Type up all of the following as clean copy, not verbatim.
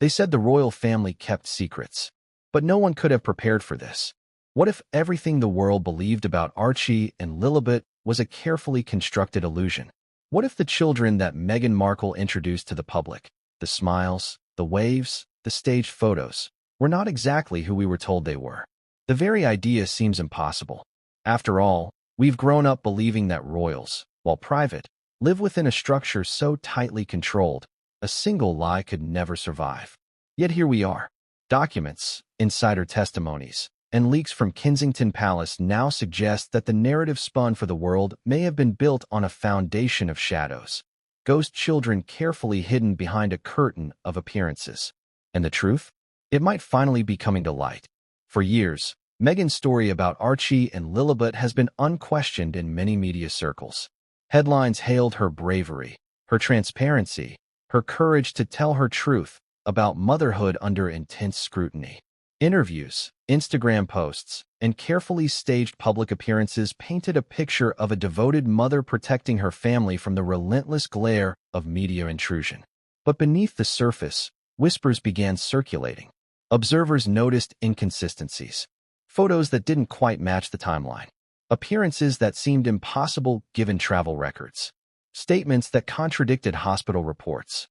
They said the royal family kept secrets. But no one could have prepared for this. What if everything the world believed about Archie and Lilibet was a carefully constructed illusion? What if the children that Meghan Markle introduced to the public, the smiles, the waves, the staged photos, were not exactly who we were told they were? The very idea seems impossible. After all, we've grown up believing that royals, while private, live within a structure so tightly controlled, a single lie could never survive. Yet here we are. Documents, insider testimonies, and leaks from Kensington Palace now suggest that the narrative spun for the world may have been built on a foundation of shadows, ghost children carefully hidden behind a curtain of appearances. And the truth? It might finally be coming to light. For years, Meghan's story about Archie and Lilibet has been unquestioned in many media circles. Headlines hailed her bravery, her transparency, her courage to tell her truth about motherhood under intense scrutiny. Interviews, Instagram posts, and carefully staged public appearances painted a picture of a devoted mother protecting her family from the relentless glare of media intrusion. But beneath the surface, whispers began circulating. Observers noticed inconsistencies, photos that didn't quite match the timeline, appearances that seemed impossible given travel records, statements that contradicted hospital reports.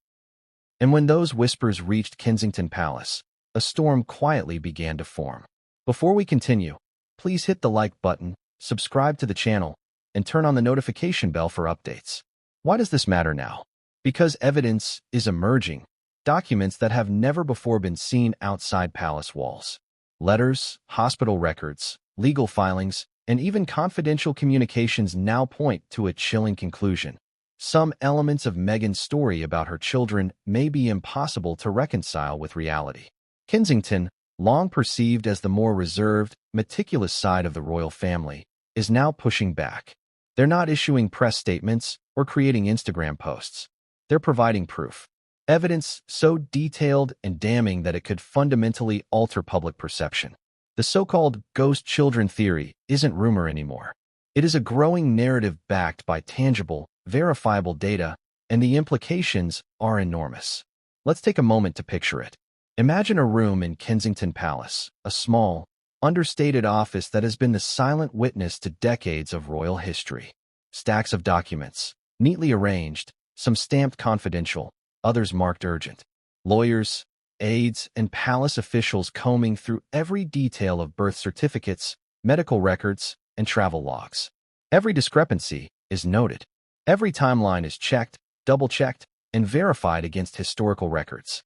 And when those whispers reached Kensington Palace, a storm quietly began to form. Before we continue, please hit the like button, subscribe to the channel, and turn on the notification bell for updates. Why does this matter now? Because evidence is emerging, documents that have never before been seen outside palace walls. Letters, hospital records, legal filings, and even confidential communications now point to a chilling conclusion. Some elements of Meghan's story about her children may be impossible to reconcile with reality. Kensington, long perceived as the more reserved, meticulous side of the royal family, is now pushing back. They're not issuing press statements or creating Instagram posts. They're providing proof. Evidence so detailed and damning that it could fundamentally alter public perception. The so-called ghost children theory isn't rumor anymore. It is a growing narrative backed by tangible, verifiable data, and the implications are enormous. Let's take a moment to picture it. Imagine a room in Kensington Palace, a small, understated office that has been the silent witness to decades of royal history. Stacks of documents, neatly arranged, some stamped confidential, others marked urgent. Lawyers, aides, and palace officials combing through every detail of birth certificates, medical records, and travel logs. Every discrepancy is noted. Every timeline is checked, double-checked, and verified against historical records.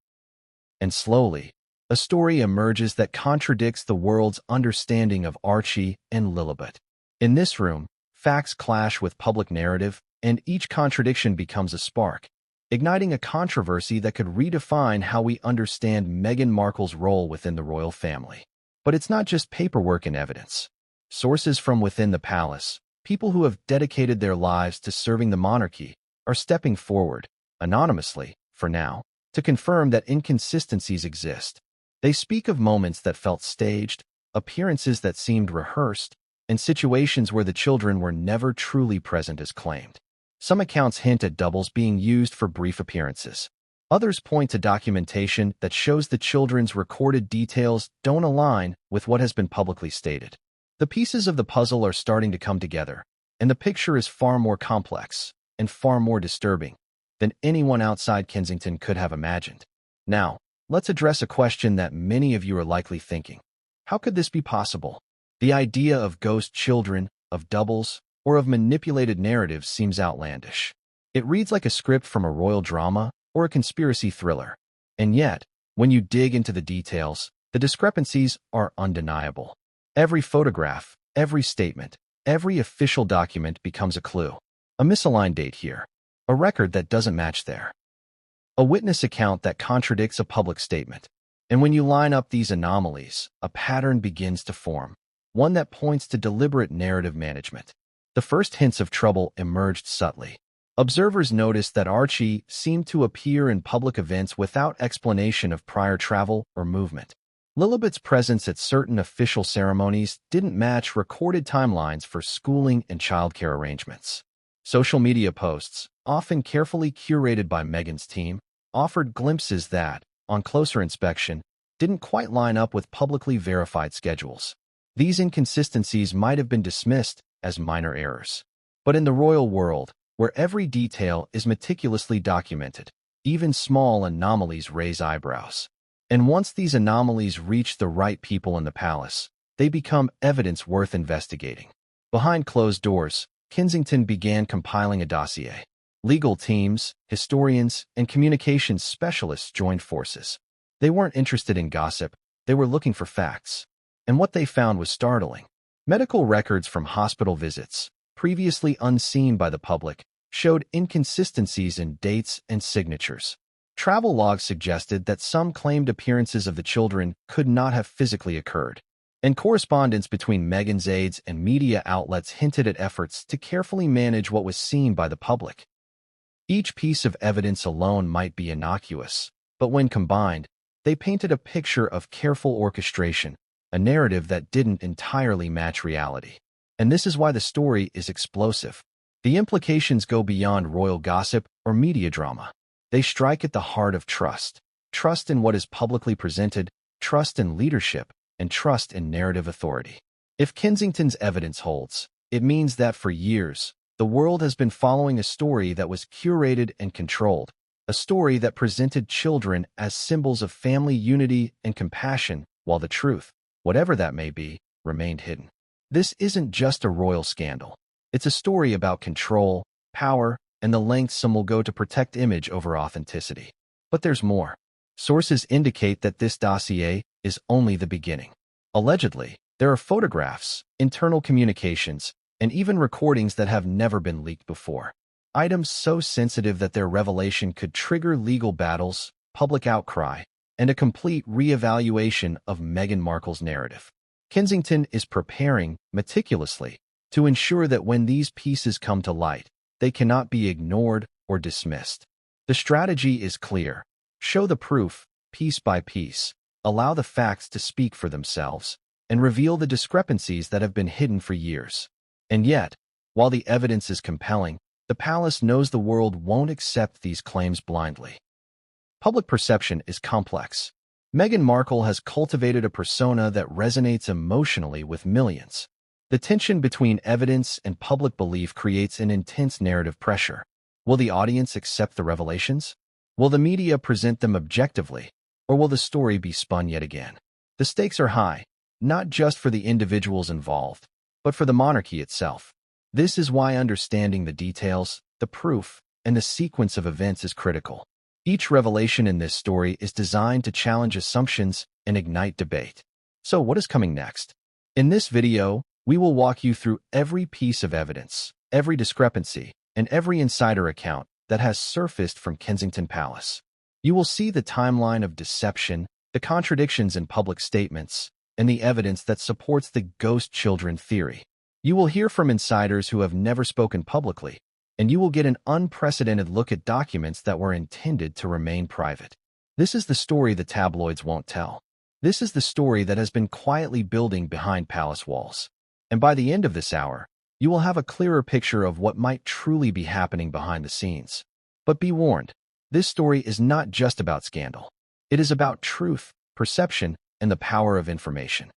And slowly, a story emerges that contradicts the world's understanding of Archie and Lilibet. In this room, facts clash with public narrative, and each contradiction becomes a spark, igniting a controversy that could redefine how we understand Meghan Markle's role within the royal family. But it's not just paperwork and evidence. Sources from within the palace, people who have dedicated their lives to serving the monarchy, are stepping forward, anonymously, for now, to confirm that inconsistencies exist. They speak of moments that felt staged, appearances that seemed rehearsed, and situations where the children were never truly present as claimed. Some accounts hint at doubles being used for brief appearances. Others point to documentation that shows the children's recorded details don't align with what has been publicly stated. The pieces of the puzzle are starting to come together, and the picture is far more complex and far more disturbing than anyone outside Kensington could have imagined. Now, let's address a question that many of you are likely thinking. How could this be possible? The idea of ghost children, of doubles, or of manipulated narratives seems outlandish. It reads like a script from a royal drama or a conspiracy thriller. And yet, when you dig into the details, the discrepancies are undeniable. Every photograph, every statement, every official document becomes a clue. A misaligned date here. A record that doesn't match there. A witness account that contradicts a public statement. And when you line up these anomalies, a pattern begins to form, one that points to deliberate narrative management. The first hints of trouble emerged subtly. Observers noticed that Archie seemed to appear in public events without explanation of prior travel or movement. Lillibet's presence at certain official ceremonies didn't match recorded timelines for schooling and childcare arrangements. Social media posts, often carefully curated by Meghan's team, offered glimpses that, on closer inspection, didn't quite line up with publicly verified schedules. These inconsistencies might have been dismissed as minor errors. But in the royal world, where every detail is meticulously documented, even small anomalies raise eyebrows. And once these anomalies reach the right people in the palace, they become evidence worth investigating. Behind closed doors, Kensington began compiling a dossier. Legal teams, historians, and communications specialists joined forces. They weren't interested in gossip, they were looking for facts. And what they found was startling. Medical records from hospital visits, previously unseen by the public, showed inconsistencies in dates and signatures. Travel logs suggested that some claimed appearances of the children could not have physically occurred. And correspondence between Meghan's aides and media outlets hinted at efforts to carefully manage what was seen by the public. Each piece of evidence alone might be innocuous, but when combined, they painted a picture of careful orchestration, a narrative that didn't entirely match reality. And this is why the story is explosive. The implications go beyond royal gossip or media drama. They strike at the heart of trust. Trust in what is publicly presented, trust in leadership, and trust in narrative authority. If Kensington's evidence holds, it means that for years, the world has been following a story that was curated and controlled, a story that presented children as symbols of family unity and compassion, while the truth, whatever that may be, remained hidden. This isn't just a royal scandal. It's a story about control, power, and the lengths some will go to protect image over authenticity. But there's more. Sources indicate that this dossier is only the beginning. Allegedly, there are photographs, internal communications, and even recordings that have never been leaked before. Items so sensitive that their revelation could trigger legal battles, public outcry, and a complete re-evaluation of Meghan Markle's narrative. Kensington is preparing meticulously to ensure that when these pieces come to light, they cannot be ignored or dismissed. The strategy is clear. Show the proof, piece by piece, allow the facts to speak for themselves, and reveal the discrepancies that have been hidden for years. And yet, while the evidence is compelling, the palace knows the world won't accept these claims blindly. Public perception is complex. Meghan Markle has cultivated a persona that resonates emotionally with millions. The tension between evidence and public belief creates an intense narrative pressure. Will the audience accept the revelations? Will the media present them objectively? Or will the story be spun yet again? The stakes are high, not just for the individuals involved, but for the monarchy itself. This is why understanding the details, the proof, and the sequence of events is critical. Each revelation in this story is designed to challenge assumptions and ignite debate. So what is coming next? In this video, we will walk you through every piece of evidence, every discrepancy, and every insider account that has surfaced from Kensington Palace. You will see the timeline of deception, the contradictions in public statements, and the evidence that supports the ghost children theory. You will hear from insiders who have never spoken publicly, and you will get an unprecedented look at documents that were intended to remain private. This is the story the tabloids won't tell. This is the story that has been quietly building behind palace walls. And by the end of this hour, you will have a clearer picture of what might truly be happening behind the scenes. But be warned, this story is not just about scandal. It is about truth, perception, and the power of information.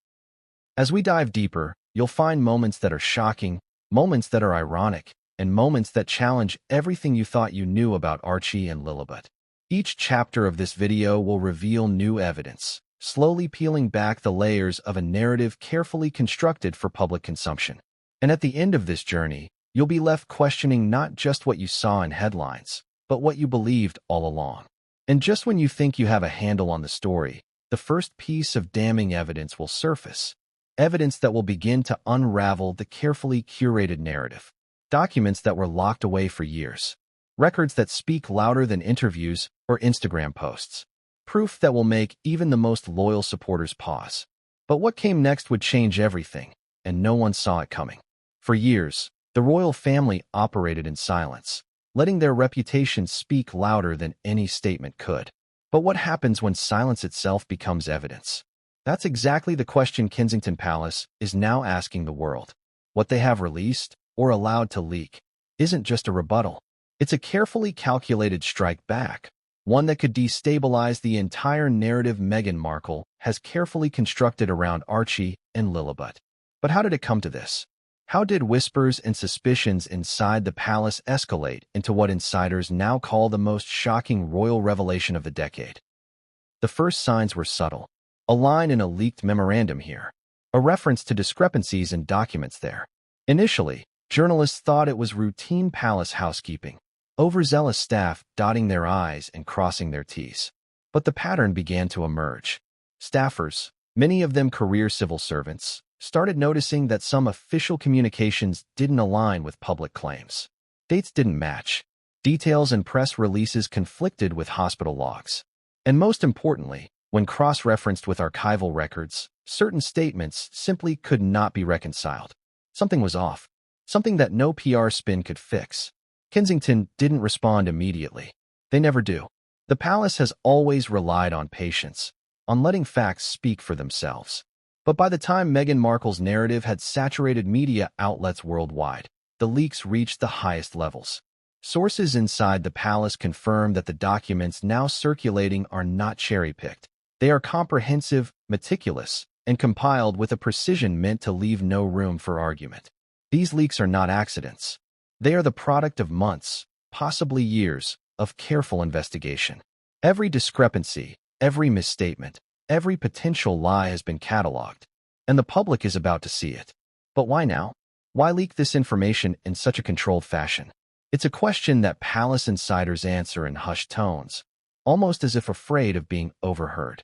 As we dive deeper, you'll find moments that are shocking, moments that are ironic, and moments that challenge everything you thought you knew about Archie and Lilibet. Each chapter of this video will reveal new evidence, slowly peeling back the layers of a narrative carefully constructed for public consumption. And at the end of this journey, you'll be left questioning not just what you saw in headlines, but what you believed all along. And just when you think you have a handle on the story, the first piece of damning evidence will surface. Evidence that will begin to unravel the carefully curated narrative. Documents that were locked away for years. Records that speak louder than interviews or Instagram posts. Proof that will make even the most loyal supporters pause. But what came next would change everything, and no one saw it coming. For years, the royal family operated in silence, letting their reputation speak louder than any statement could. But what happens when silence itself becomes evidence? That's exactly the question Kensington Palace is now asking the world. What they have released, or allowed to leak, isn't just a rebuttal. It's a carefully calculated strike back. one that could destabilize the entire narrative Meghan Markle has carefully constructed around Archie and Lilibet. But how did it come to this? How did whispers and suspicions inside the palace escalate into what insiders now call the most shocking royal revelation of the decade? The first signs were subtle. A line in a leaked memorandum here, a reference to discrepancies in documents there. Initially, journalists thought it was routine palace housekeeping, overzealous staff dotting their I's and crossing their T's. But the pattern began to emerge. Staffers, many of them career civil servants, started noticing that some official communications didn't align with public claims. Dates didn't match. Details and press releases conflicted with hospital logs. And most importantly, when cross-referenced with archival records, certain statements simply could not be reconciled. Something was off. Something that no PR spin could fix. Kensington didn't respond immediately. They never do. The palace has always relied on patience, on letting facts speak for themselves. But by the time Meghan Markle's narrative had saturated media outlets worldwide, the leaks reached the highest levels. Sources inside the palace confirmed that the documents now circulating are not cherry-picked. They are comprehensive, meticulous, and compiled with a precision meant to leave no room for argument. These leaks are not accidents. They are the product of months, possibly years, of careful investigation. Every discrepancy, every misstatement, every potential lie has been cataloged, and the public is about to see it. But why now? Why leak this information in such a controlled fashion? It's a question that palace insiders answer in hushed tones, almost as if afraid of being overheard.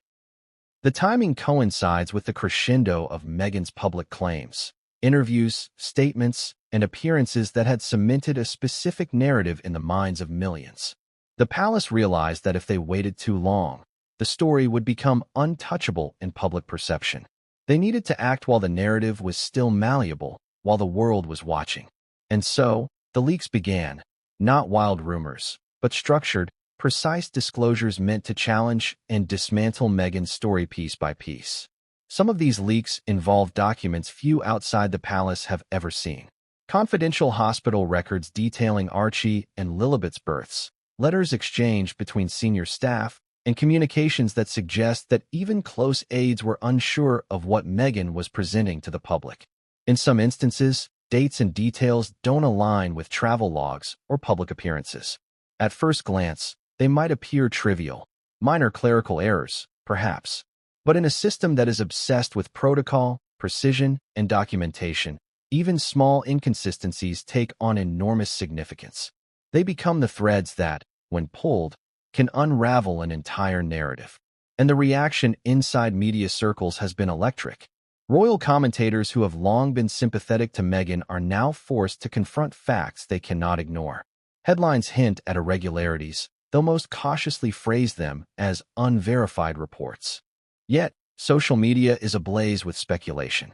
The timing coincides with the crescendo of Meghan's public claims, interviews, statements, and appearances that had cemented a specific narrative in the minds of millions. The palace realized that if they waited too long, the story would become untouchable in public perception. They needed to act while the narrative was still malleable, while the world was watching. And so, the leaks began, not wild rumors, but structured, precise disclosures meant to challenge and dismantle Meghan's story piece by piece. Some of these leaks involve documents few outside the palace have ever seen. Confidential hospital records detailing Archie and Lilibet's births, letters exchanged between senior staff, and communications that suggest that even close aides were unsure of what Meghan was presenting to the public. In some instances, dates and details don't align with travel logs or public appearances. At first glance, they might appear trivial, minor clerical errors, perhaps. But in a system that is obsessed with protocol, precision, and documentation, even small inconsistencies take on enormous significance. They become the threads that, when pulled, can unravel an entire narrative. And the reaction inside media circles has been electric. Royal commentators who have long been sympathetic to Meghan are now forced to confront facts they cannot ignore. Headlines hint at irregularities, though most cautiously phrase them as unverified reports. Yet, social media is ablaze with speculation.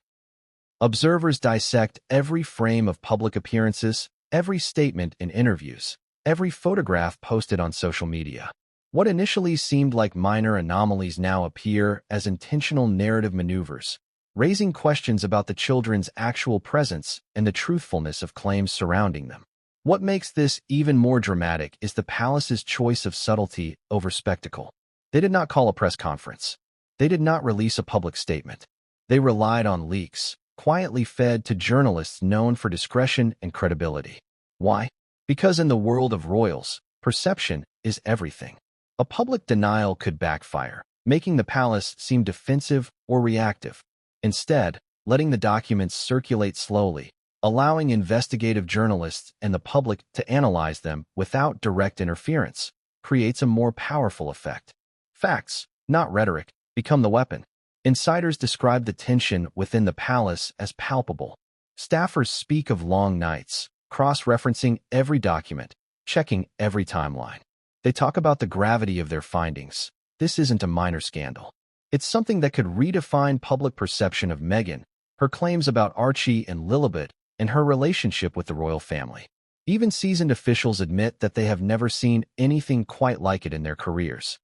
Observers dissect every frame of public appearances, every statement in interviews, every photograph posted on social media. What initially seemed like minor anomalies now appear as intentional narrative maneuvers, raising questions about the children's actual presence and the truthfulness of claims surrounding them. What makes this even more dramatic is the palace's choice of subtlety over spectacle. They did not call a press conference. They did not release a public statement. They relied on leaks, quietly fed to journalists known for discretion and credibility. Why? Because in the world of royals, perception is everything. A public denial could backfire, making the palace seem defensive or reactive. Instead, letting the documents circulate slowly, allowing investigative journalists and the public to analyze them without direct interference, creates a more powerful effect. Facts, not rhetoric, become the weapon. Insiders describe the tension within the palace as palpable. Staffers speak of long nights, cross-referencing every document, checking every timeline. They talk about the gravity of their findings. This isn't a minor scandal. It's something that could redefine public perception of Meghan, her claims about Archie and Lilibet, and her relationship with the royal family. Even seasoned officials admit that they have never seen anything quite like it in their careers.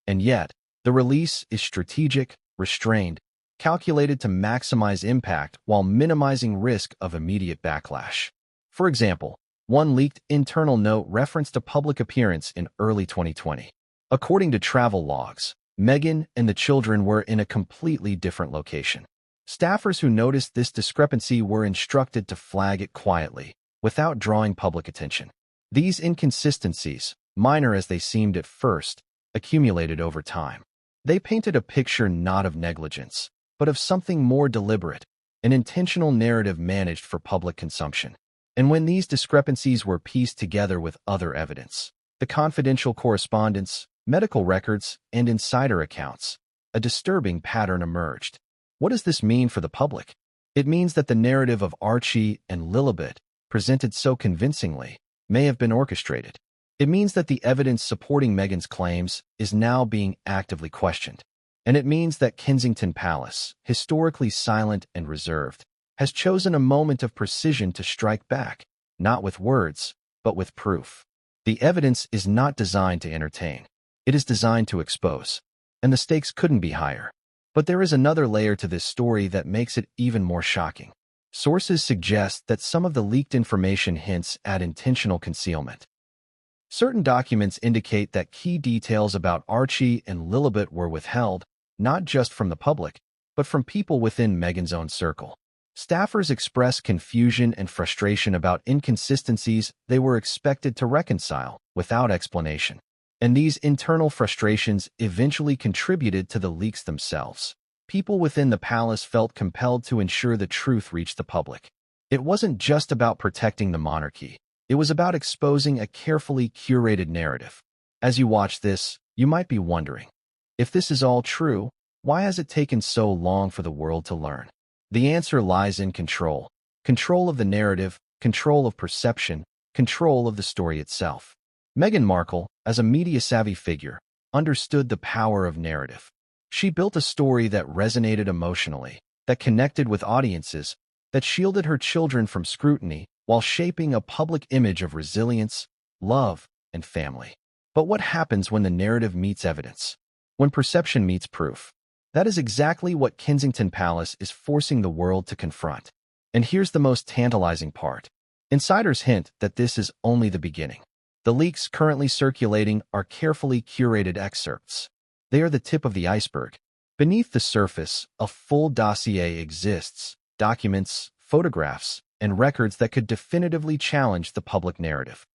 And yet, the release is strategic, restrained, calculated to maximize impact while minimizing risk of immediate backlash. For example, one leaked internal note referenced a public appearance in early 2020. According to travel logs, Meghan and the children were in a completely different location. Staffers who noticed this discrepancy were instructed to flag it quietly, without drawing public attention. These inconsistencies, minor as they seemed at first, accumulated over time. They painted a picture not of negligence, but of something more deliberate, an intentional narrative managed for public consumption. And when these discrepancies were pieced together with other evidence, the confidential correspondence, medical records, and insider accounts, a disturbing pattern emerged. What does this mean for the public? It means that the narrative of Archie and Lilibet, presented so convincingly, may have been orchestrated. It means that the evidence supporting Meghan's claims is now being actively questioned. And it means that Kensington Palace, historically silent and reserved, has chosen a moment of precision to strike back, not with words, but with proof. The evidence is not designed to entertain. It is designed to expose. And the stakes couldn't be higher. But there is another layer to this story that makes it even more shocking. Sources suggest that some of the leaked information hints at intentional concealment. Certain documents indicate that key details about Archie and Lilibet were withheld, not just from the public, but from people within Meghan's own circle. Staffers expressed confusion and frustration about inconsistencies they were expected to reconcile without explanation. And these internal frustrations eventually contributed to the leaks themselves. People within the palace felt compelled to ensure the truth reached the public. It wasn't just about protecting the monarchy. It was about exposing a carefully curated narrative. As you watch this, you might be wondering, if this is all true, why has it taken so long for the world to learn? The answer lies in control. Control of the narrative, control of perception, control of the story itself. Meghan Markle, as a media-savvy figure, understood the power of narrative. She built a story that resonated emotionally, that connected with audiences, that shielded her children from scrutiny while shaping a public image of resilience, love, and family. But what happens when the narrative meets evidence? When perception meets proof? That is exactly what Kensington Palace is forcing the world to confront. And here's the most tantalizing part. Insiders hint that this is only the beginning. The leaks currently circulating are carefully curated excerpts. They are the tip of the iceberg. Beneath the surface, a full dossier exists, documents, photographs, and records that could definitively challenge the public narrative.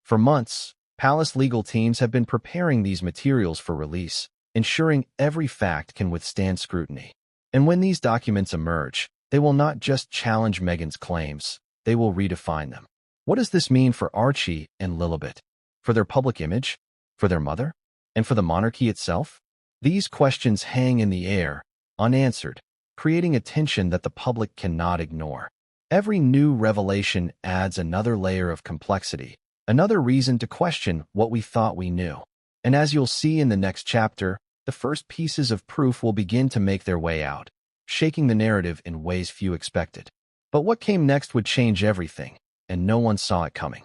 For months, palace legal teams have been preparing these materials for release, ensuring every fact can withstand scrutiny. And when these documents emerge, they will not just challenge Meghan's claims, they will redefine them. What does this mean for Archie and Lilibet? For their public image? For their mother? And for the monarchy itself? These questions hang in the air, unanswered, creating a tension that the public cannot ignore. Every new revelation adds another layer of complexity, another reason to question what we thought we knew. And as you'll see in the next chapter, the first pieces of proof will begin to make their way out, shaking the narrative in ways few expected. But what came next would change everything, and no one saw it coming.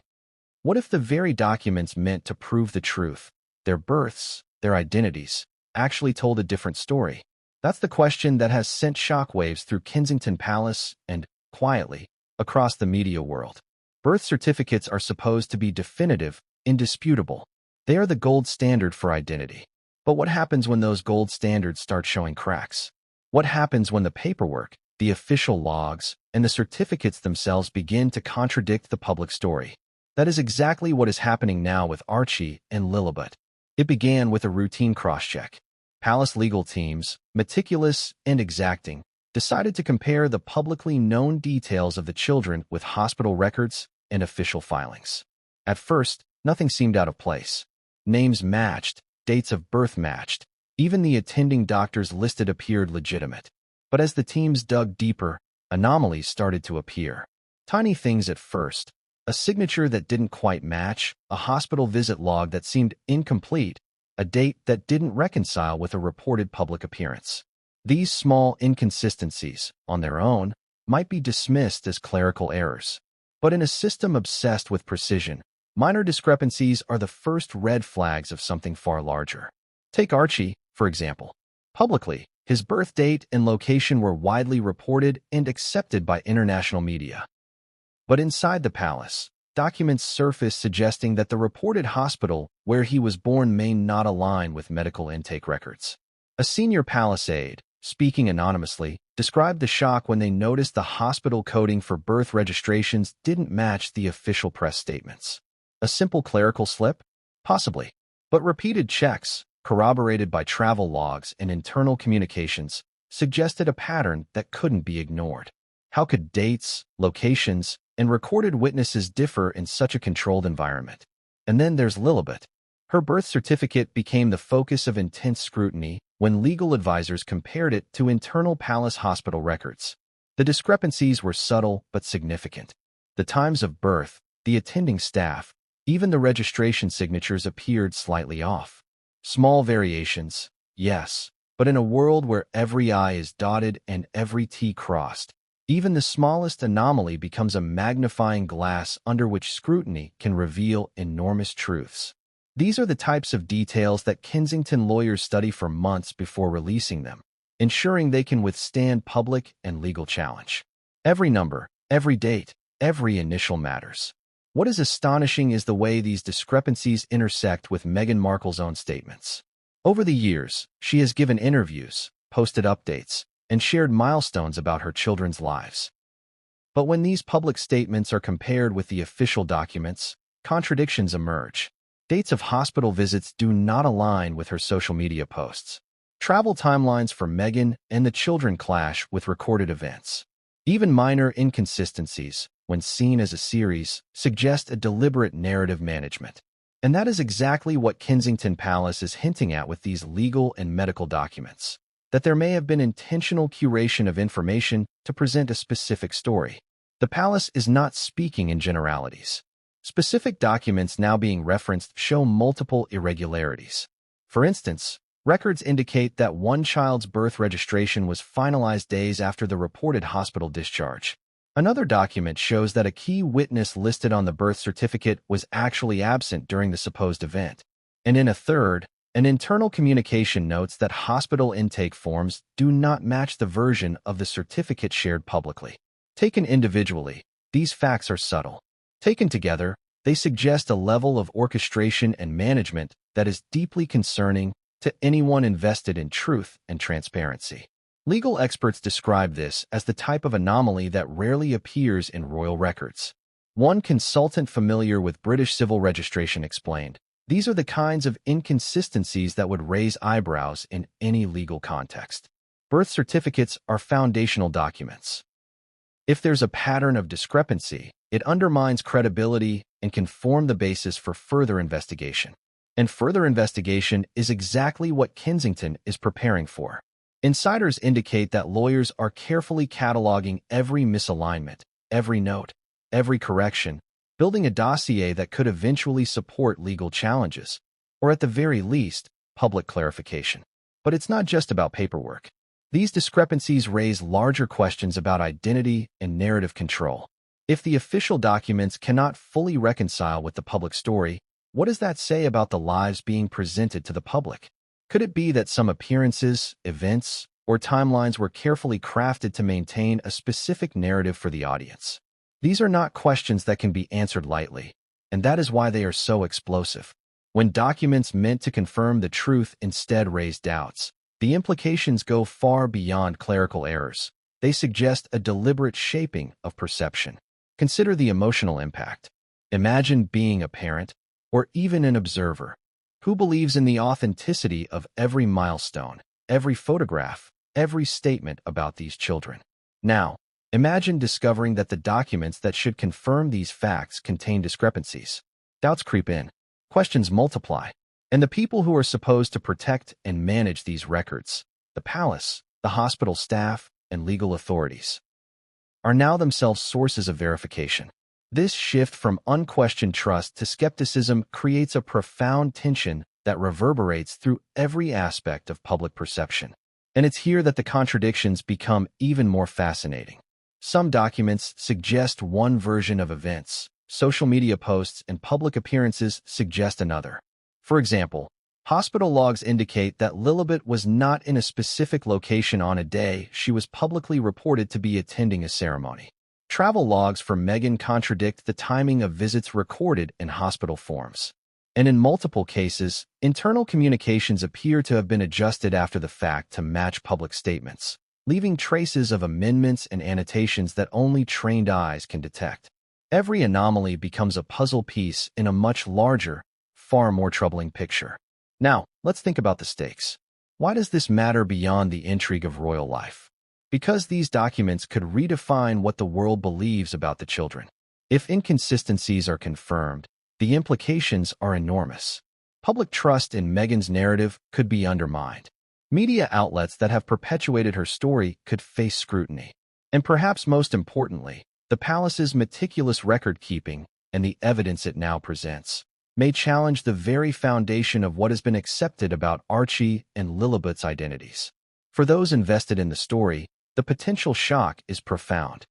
What if the very documents meant to prove the truth, their births, their identities, actually told a different story? That's the question that has sent shockwaves through Kensington Palace and, quietly, across the media world. Birth certificates are supposed to be definitive, indisputable. They are the gold standard for identity. But what happens when those gold standards start showing cracks? What happens when the paperwork, the official logs, and the certificates themselves begin to contradict the public story? That is exactly what is happening now with Archie and Lilibet. It began with a routine cross-check. Palace legal teams, meticulous and exacting, decided to compare the publicly known details of the children with hospital records and official filings. At first, nothing seemed out of place. Names matched, dates of birth matched. Even the attending doctors listed appeared legitimate. But as the teams dug deeper, anomalies started to appear. Tiny things at first. A signature that didn't quite match, a hospital visit log that seemed incomplete, a date that didn't reconcile with a reported public appearance. These small inconsistencies, on their own, might be dismissed as clerical errors. But in a system obsessed with precision, minor discrepancies are the first red flags of something far larger. Take Archie, for example. Publicly, his birth date and location were widely reported and accepted by international media. But inside the palace, documents surfaced suggesting that the reported hospital where he was born may not align with medical intake records. A senior palace aide, speaking anonymously, described the shock when they noticed the hospital coding for birth registrations didn't match the official press statements. A simple clerical slip? Possibly. But repeated checks, corroborated by travel logs and internal communications, suggested a pattern that couldn't be ignored. How could dates, locations, and recorded witnesses differ in such a controlled environment? And then there's Lillibet. Her birth certificate became the focus of intense scrutiny when legal advisors compared it to internal palace hospital records. The discrepancies were subtle but significant. The times of birth, the attending staff, even the registration signatures appeared slightly off. Small variations, yes, but in a world where every I is dotted and every T crossed, even the smallest anomaly becomes a magnifying glass under which scrutiny can reveal enormous truths. These are the types of details that Kensington lawyers study for months before releasing them, ensuring they can withstand public and legal challenge. Every number, every date, every initial matters. What is astonishing is the way these discrepancies intersect with Meghan Markle's own statements. Over the years, she has given interviews, posted updates, and shared milestones about her children's lives. But when these public statements are compared with the official documents, contradictions emerge. Dates of hospital visits do not align with her social media posts. Travel timelines for Meghan and the children clash with recorded events. Even minor inconsistencies, when seen as a series, suggest a deliberate narrative management. And that is exactly what Kensington Palace is hinting at with these legal and medical documents, that there may have been intentional curation of information to present a specific story. The palace is not speaking in generalities. Specific documents now being referenced show multiple irregularities. For instance, records indicate that one child's birth registration was finalized days after the reported hospital discharge. Another document shows that a key witness listed on the birth certificate was actually absent during the supposed event. And in a third, an internal communication notes that hospital intake forms do not match the version of the certificate shared publicly. Taken individually, these facts are subtle. Taken together, they suggest a level of orchestration and management that is deeply concerning to anyone invested in truth and transparency. Legal experts describe this as the type of anomaly that rarely appears in royal records. One consultant familiar with British civil registration explained, "These are the kinds of inconsistencies that would raise eyebrows in any legal context." Birth certificates are foundational documents. If there's a pattern of discrepancy, it undermines credibility and can form the basis for further investigation. And further investigation is exactly what Kensington is preparing for. Insiders indicate that lawyers are carefully cataloging every misalignment, every note, every correction, building a dossier that could eventually support legal challenges, or at the very least, public clarification. But it's not just about paperwork. These discrepancies raise larger questions about identity and narrative control. If the official documents cannot fully reconcile with the public story, what does that say about the lives being presented to the public? Could it be that some appearances, events, or timelines were carefully crafted to maintain a specific narrative for the audience? These are not questions that can be answered lightly, and that is why they are so explosive. When documents meant to confirm the truth instead raise doubts, the implications go far beyond clerical errors. They suggest a deliberate shaping of perception. Consider the emotional impact. Imagine being a parent, or even an observer, who believes in the authenticity of every milestone, every photograph, every statement about these children. Now, imagine discovering that the documents that should confirm these facts contain discrepancies. Doubts creep in, questions multiply, and the people who are supposed to protect and manage these records, the palace, the hospital staff, and legal authorities, are now themselves sources of verification. This shift from unquestioned trust to skepticism creates a profound tension that reverberates through every aspect of public perception. And it's here that the contradictions become even more fascinating. Some documents suggest one version of events, social media posts and public appearances suggest another. For example, hospital logs indicate that Lillibet was not in a specific location on a day she was publicly reported to be attending a ceremony. Travel logs from Meghan contradict the timing of visits recorded in hospital forms. And in multiple cases, internal communications appear to have been adjusted after the fact to match public statements, leaving traces of amendments and annotations that only trained eyes can detect. Every anomaly becomes a puzzle piece in a much larger, far more troubling picture. Now, let's think about the stakes. Why does this matter beyond the intrigue of royal life? Because these documents could redefine what the world believes about the children. If inconsistencies are confirmed, the implications are enormous. Public trust in Meghan's narrative could be undermined. Media outlets that have perpetuated her story could face scrutiny. And perhaps most importantly, the palace's meticulous record-keeping and the evidence it now presents may challenge the very foundation of what has been accepted about Archie and Lilibet's identities. For those invested in the story, the potential shock is profound.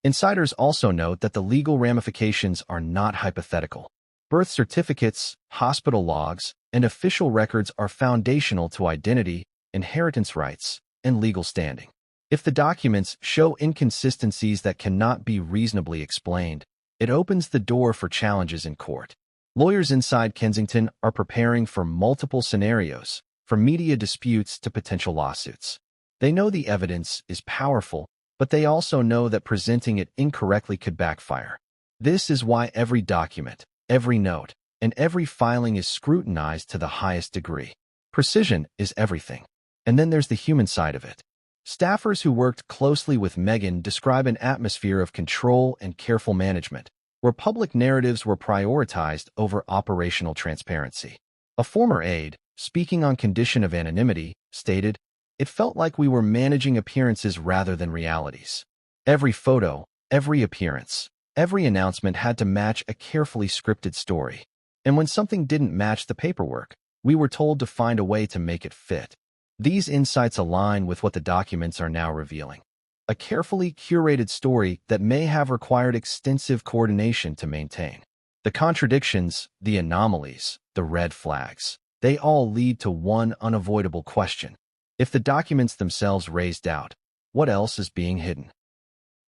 Insiders also note that the legal ramifications are not hypothetical. Birth certificates, hospital logs, and official records are foundational to identity, inheritance rights, and legal standing. If the documents show inconsistencies that cannot be reasonably explained, it opens the door for challenges in court. Lawyers inside Kensington are preparing for multiple scenarios, from media disputes to potential lawsuits. They know the evidence is powerful, but they also know that presenting it incorrectly could backfire. This is why every document, every note, and every filing is scrutinized to the highest degree. Precision is everything. And then there's the human side of it. Staffers who worked closely with Meghan describe an atmosphere of control and careful management, where public narratives were prioritized over operational transparency. A former aide, speaking on condition of anonymity, stated, "It felt like we were managing appearances rather than realities. Every photo, every appearance, every announcement had to match a carefully scripted story. And when something didn't match the paperwork, we were told to find a way to make it fit." These insights align with what the documents are now revealing. A carefully curated story that may have required extensive coordination to maintain. The contradictions, the anomalies, the red flags, they all lead to one unavoidable question. If the documents themselves raise doubt, what else is being hidden?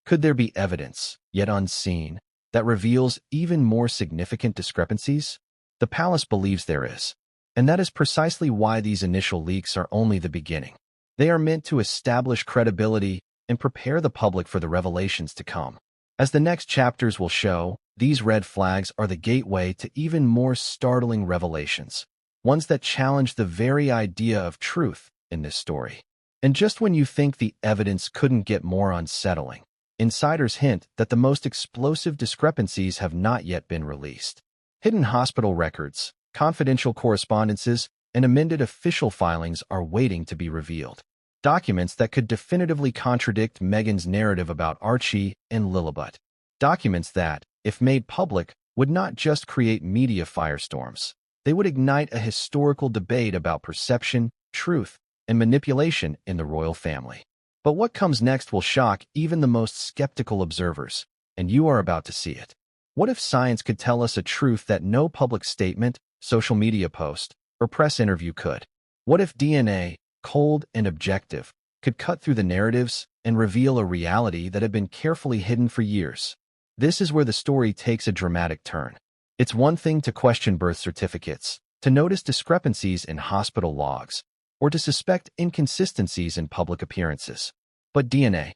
Could there be evidence, yet unseen, that reveals even more significant discrepancies? The palace believes there is, and that is precisely why these initial leaks are only the beginning. They are meant to establish credibility and prepare the public for the revelations to come. As the next chapters will show, these red flags are the gateway to even more startling revelations, ones that challenge the very idea of truth in this story. And just when you think the evidence couldn't get more unsettling, insiders hint that the most explosive discrepancies have not yet been released. Hidden hospital records, confidential correspondences, and amended official filings are waiting to be revealed. Documents that could definitively contradict Meghan's narrative about Archie and Lilibet. Documents that, if made public, would not just create media firestorms. They would ignite a historical debate about perception, truth, and manipulation in the royal family. But what comes next will shock even the most skeptical observers, and you are about to see it. What if science could tell us a truth that no public statement, social media post, or press interview could? What if DNA, cold and objective, could cut through the narratives and reveal a reality that had been carefully hidden for years? This is where the story takes a dramatic turn. It's one thing to question birth certificates, to notice discrepancies in hospital logs, or to suspect inconsistencies in public appearances. But DNA,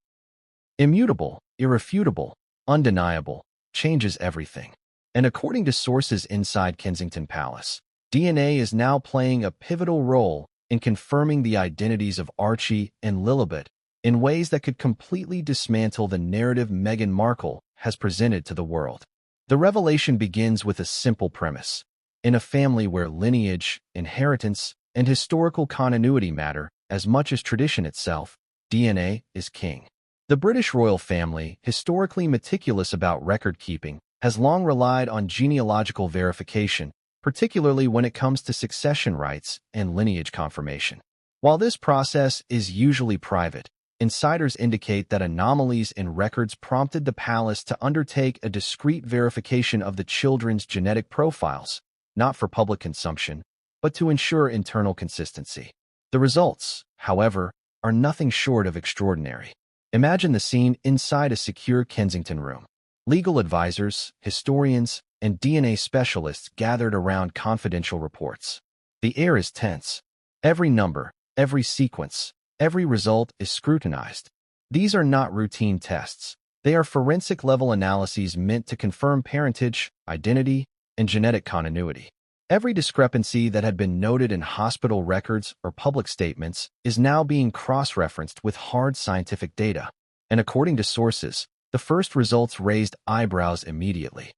immutable, irrefutable, undeniable, changes everything. And according to sources inside Kensington Palace, DNA is now playing a pivotal role in confirming the identities of Archie and Lilibet in ways that could completely dismantle the narrative Meghan Markle has presented to the world. The revelation begins with a simple premise. In a family where lineage, inheritance, and historical continuity matter as much as tradition itself, DNA is king. The British royal family, historically meticulous about record-keeping, has long relied on genealogical verification, particularly when it comes to succession rights and lineage confirmation. While this process is usually private, insiders indicate that anomalies in records prompted the palace to undertake a discreet verification of the children's genetic profiles, not for public consumption, but to ensure internal consistency. The results, however, are nothing short of extraordinary. Imagine the scene inside a secure Kensington room. Legal advisors, historians, and DNA specialists gathered around confidential reports. The air is tense. Every number, every sequence, every result is scrutinized. These are not routine tests. They are forensic-level analyses meant to confirm parentage, identity, and genetic continuity. Every discrepancy that had been noted in hospital records or public statements is now being cross-referenced with hard scientific data. And according to sources, the first results raised eyebrows immediately.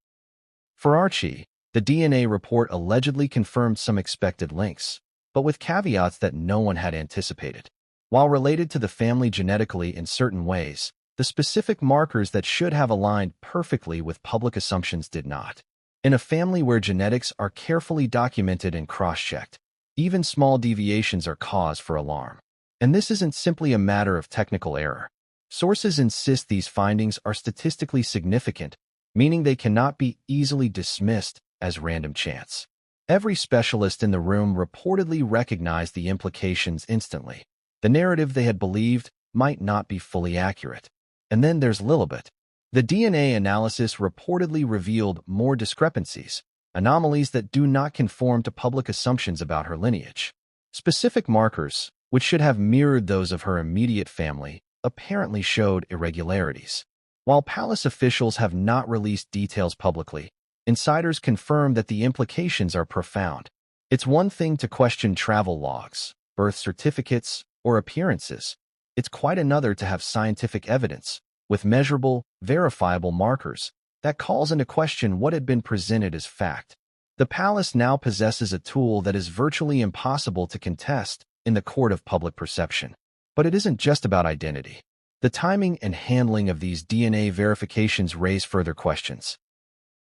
For Archie, the DNA report allegedly confirmed some expected links, but with caveats that no one had anticipated. While related to the family genetically in certain ways, the specific markers that should have aligned perfectly with public assumptions did not. In a family where genetics are carefully documented and cross-checked, even small deviations are cause for alarm. And this isn't simply a matter of technical error. Sources insist these findings are statistically significant, meaning they cannot be easily dismissed as random chance. Every specialist in the room reportedly recognized the implications instantly. The narrative they had believed might not be fully accurate. And then there's Lillibet. The DNA analysis reportedly revealed more discrepancies, anomalies that do not conform to public assumptions about her lineage. Specific markers, which should have mirrored those of her immediate family, apparently showed irregularities. While palace officials have not released details publicly, insiders confirm that the implications are profound. It's one thing to question travel logs, birth certificates, or appearances. It's quite another to have scientific evidence, with measurable, verifiable markers, that calls into question what had been presented as fact. The palace now possesses a tool that is virtually impossible to contest in the court of public perception. But it isn't just about identity. The timing and handling of these DNA verifications raise further questions.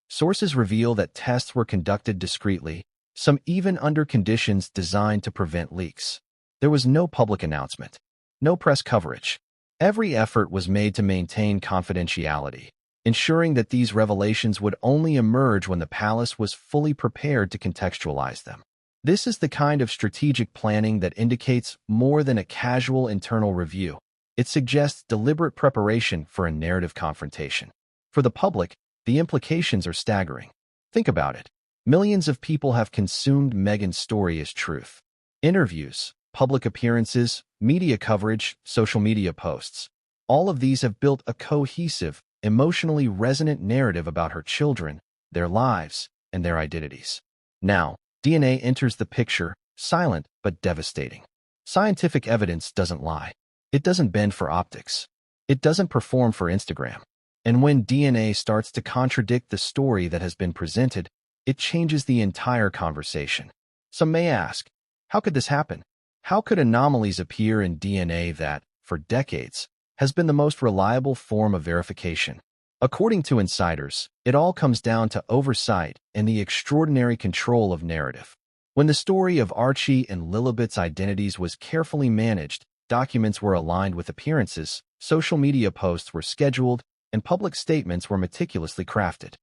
Sources reveal that tests were conducted discreetly, some even under conditions designed to prevent leaks. There was no public announcement, no press coverage. Every effort was made to maintain confidentiality, ensuring that these revelations would only emerge when the palace was fully prepared to contextualize them. This is the kind of strategic planning that indicates more than a casual internal review. It suggests deliberate preparation for a narrative confrontation. For the public, the implications are staggering. Think about it. Millions of people have consumed Meghan's story as truth. Interviews, public appearances, media coverage, social media posts. All of these have built a cohesive, emotionally resonant narrative about her children, their lives, and their identities. Now, DNA enters the picture, silent but devastating. Scientific evidence doesn't lie. It doesn't bend for optics. It doesn't perform for Instagram. And when DNA starts to contradict the story that has been presented, it changes the entire conversation. Some may ask, how could this happen? How could anomalies appear in DNA that, for decades, has been the most reliable form of verification? According to insiders, it all comes down to oversight and the extraordinary control of narrative. When the story of Archie and Lilibet's identities was carefully managed, documents were aligned with appearances, social media posts were scheduled, and public statements were meticulously crafted.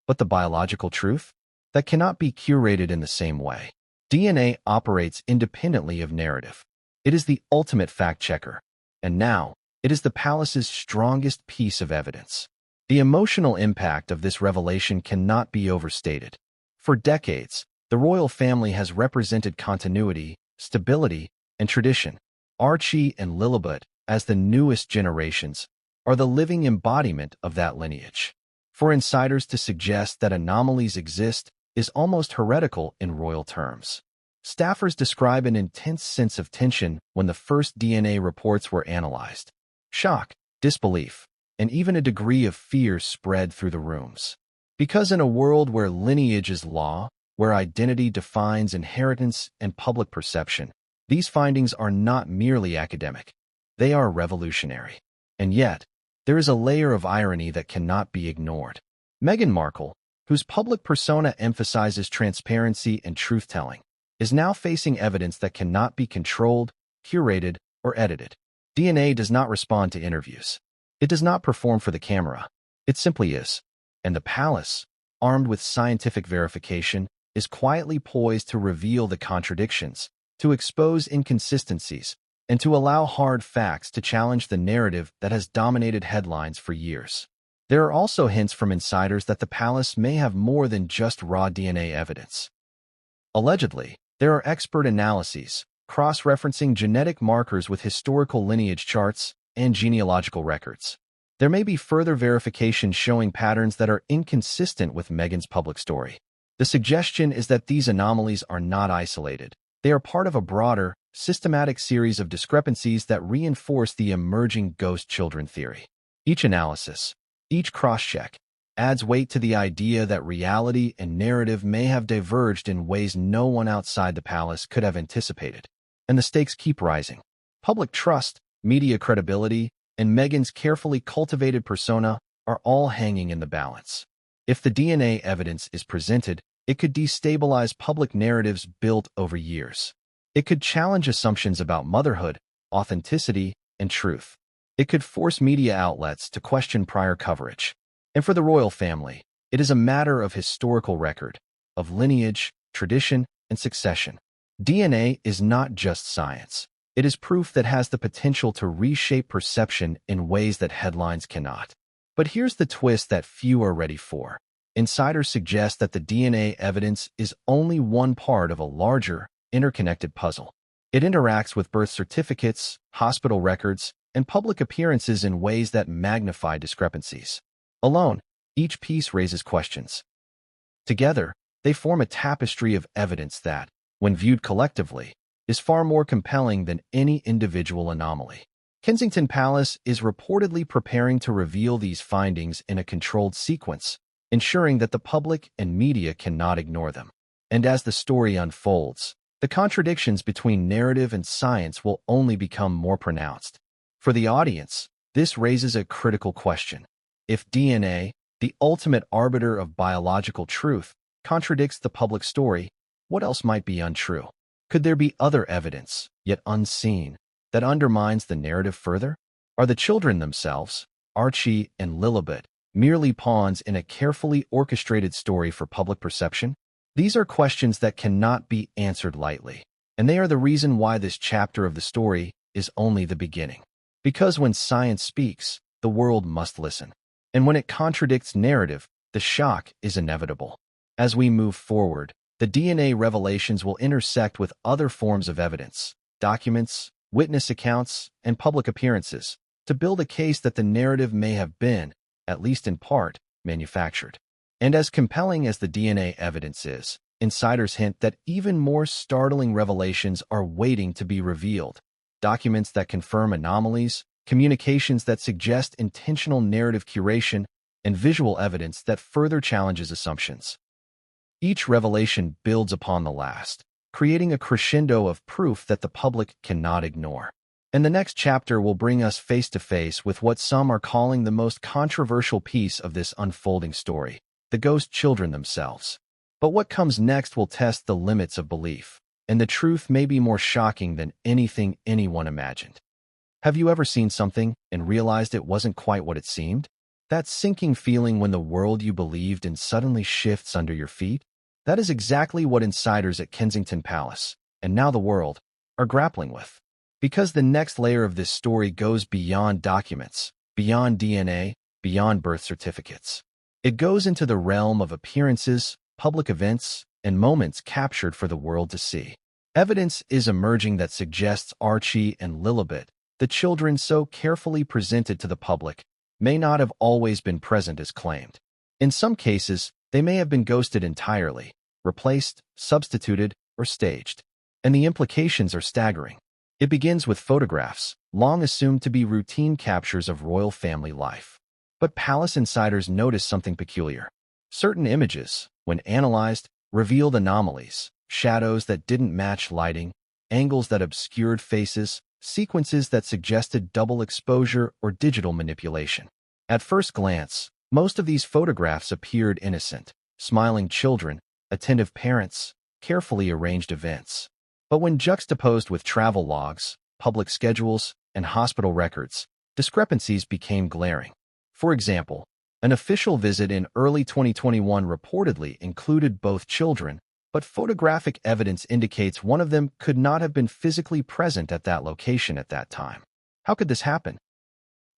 But the biological truth? That cannot be curated in the same way. DNA operates independently of narrative. It is the ultimate fact-checker. And now, it is the palace's strongest piece of evidence. The emotional impact of this revelation cannot be overstated. For decades, the royal family has represented continuity, stability, and tradition. Archie and Lilibet, as the newest generations, are the living embodiment of that lineage. For insiders to suggest that anomalies exist is almost heretical in royal terms. Staffers describe an intense sense of tension when the first DNA reports were analyzed. Shock, disbelief, and even a degree of fear spread through the rooms. Because in a world where lineage is law, where identity defines inheritance and public perception, these findings are not merely academic. They are revolutionary. And yet, there is a layer of irony that cannot be ignored. Meghan Markle, whose public persona emphasizes transparency and truth-telling, is now facing evidence that cannot be controlled, curated, or edited. DNA does not respond to interviews. It does not perform for the camera. It simply is. And the palace, armed with scientific verification, is quietly poised to reveal the contradictions, to expose inconsistencies, and to allow hard facts to challenge the narrative that has dominated headlines for years. There are also hints from insiders that the palace may have more than just raw DNA evidence. Allegedly, there are expert analyses, cross-referencing genetic markers with historical lineage charts and genealogical records. There may be further verification showing patterns that are inconsistent with Meghan's public story. The suggestion is that these anomalies are not isolated. They are part of a broader, systematic series of discrepancies that reinforce the emerging ghost children theory. Each analysis, each cross-check, adds weight to the idea that reality and narrative may have diverged in ways no one outside the palace could have anticipated. And the stakes keep rising. Public trust, media credibility, and Meghan's carefully cultivated persona are all hanging in the balance. If the DNA evidence is presented, it could destabilize public narratives built over years. It could challenge assumptions about motherhood, authenticity, and truth. It could force media outlets to question prior coverage. And for the royal family, it is a matter of historical record, of lineage, tradition, and succession. DNA is not just science. It is proof that has the potential to reshape perception in ways that headlines cannot. But here's the twist that few are ready for. Insiders suggest that the DNA evidence is only one part of a larger, interconnected puzzle. It interacts with birth certificates, hospital records, and public appearances in ways that magnify discrepancies. Alone, each piece raises questions. Together, they form a tapestry of evidence that, when viewed collectively, is far more compelling than any individual anomaly. Kensington Palace is reportedly preparing to reveal these findings in a controlled sequence, ensuring that the public and media cannot ignore them. And as the story unfolds, the contradictions between narrative and science will only become more pronounced. For the audience, this raises a critical question. If DNA, the ultimate arbiter of biological truth, contradicts the public story, what else might be untrue? Could there be other evidence, yet unseen, that undermines the narrative further? Are the children themselves, Archie and Lilibet, merely pawns in a carefully orchestrated story for public perception? These are questions that cannot be answered lightly, and they are the reason why this chapter of the story is only the beginning. Because when science speaks, the world must listen. And when it contradicts narrative, the shock is inevitable. As we move forward, the DNA revelations will intersect with other forms of evidence, documents, witness accounts, and public appearances, to build a case that the narrative may have been, at least in part, manufactured. And as compelling as the DNA evidence is, insiders hint that even more startling revelations are waiting to be revealed. Documents that confirm anomalies, communications that suggest intentional narrative curation, and visual evidence that further challenges assumptions. Each revelation builds upon the last, creating a crescendo of proof that the public cannot ignore. And the next chapter will bring us face to face with what some are calling the most controversial piece of this unfolding story, the ghost children themselves. But what comes next will test the limits of belief, and the truth may be more shocking than anything anyone imagined. Have you ever seen something and realized it wasn't quite what it seemed? That sinking feeling when the world you believed in suddenly shifts under your feet? That is exactly what insiders at Kensington Palace, and now the world, are grappling with. Because the next layer of this story goes beyond documents, beyond DNA, beyond birth certificates. It goes into the realm of appearances, public events, and moments captured for the world to see. Evidence is emerging that suggests Archie and Lilibet, the children so carefully presented to the public, may not have always been present as claimed. In some cases, they may have been ghosted entirely, replaced, substituted, or staged. And the implications are staggering. It begins with photographs, long assumed to be routine captures of royal family life. But palace insiders notice something peculiar. Certain images, when analyzed, revealed anomalies, shadows that didn't match lighting, angles that obscured faces, sequences that suggested double exposure or digital manipulation. At first glance, most of these photographs appeared innocent, smiling children, attentive parents, carefully arranged events. But when juxtaposed with travel logs, public schedules, and hospital records, discrepancies became glaring. For example, an official visit in early 2021 reportedly included both children, but photographic evidence indicates one of them could not have been physically present at that location at that time. How could this happen?